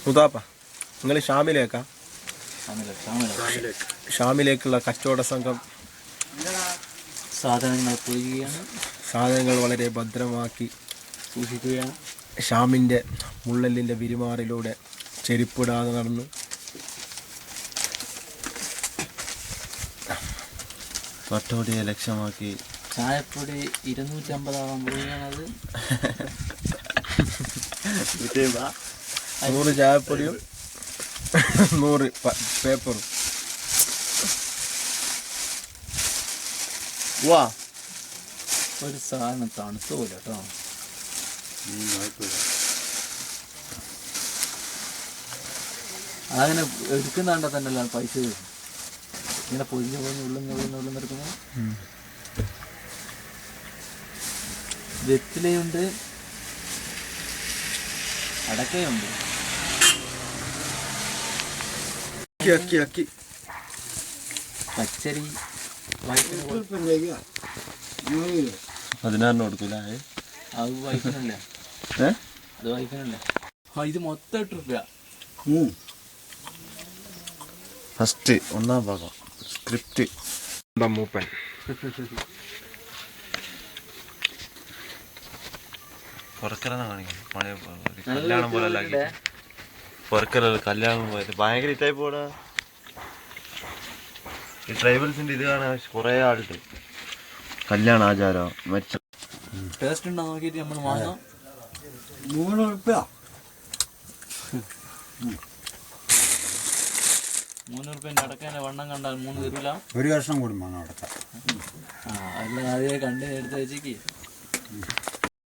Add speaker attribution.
Speaker 1: മൂത്താപ്പ നിങ്ങൾ ഷാമിലേക്കുള്ള കച്ചവട സംഘം സാധനങ്ങൾ വളരെ ഭദ്രമാക്കി സൂക്ഷിക്കുകയാണ്. ഷാമിൻ്റെ മുള്ളലിൻ്റെ വിരുമാറിലൂടെ ചെരുപ്പിടാതെ നടന്നു. പട്ടോടിയെ ലക്ഷ്യമാക്കി
Speaker 2: ചായപ്പൊടി 250 പോവുകയാണത്.
Speaker 1: 100 ചായപ്പൊടിയും 100 പേപ്പറും. വാ
Speaker 2: ഒരു സാധനം തണുത്തോല കേട്ടോ. അതങ്ങനെ എടുക്കുന്നാണ്ട തന്നെ പൈസ ഇങ്ങനെ പൊതിഞ്ഞ് ഉള്ളിന്നെടുക്കുന്നത്. വെറ്റിലയുണ്ട്, അടക്കയുണ്ട്. പച്ചരി
Speaker 1: 16 കൊടുക്കൂല.
Speaker 2: അത് വായിക്കണല്ലേ, അത് വായിക്കണല്ലേ. ഇത് മൊത്തം 8 രൂപ.
Speaker 1: ഫസ്റ്റ് 1-ാം ഭാഗം സ്ക്രിപ്റ്റ്. മൂപ്പൻ പുറക്കലെന്നാ കാണിക്കുന്നത്. കല്യാണം പോലെ പുറക്കലല്ല, കല്യാണം പോലെ ഭയങ്കര ഇറ്റായി പോടാ. ഈ ട്രൈബൽസിന്റെ ഇത് കാണാൻ കുറെ ആളുണ്ട്. കല്യാണ ആചാരം മരിച്ച
Speaker 2: ടേസ്റ്റ് ഉണ്ടോ നോക്കിയിട്ട് നമ്മൾ വാങ്ങാം.
Speaker 3: 3 രൂപ.
Speaker 2: 3 രൂപേൻ്റെ അടക്കേൻ്റെ വണ്ണം കണ്ടാൽ 3 തരൂല.
Speaker 3: ഒരു വർഷം കൂടി വേണം അടക്കാം.
Speaker 2: അല്ല അതേ കണ്ടേ എടുത്ത് വെച്ചേക്ക്.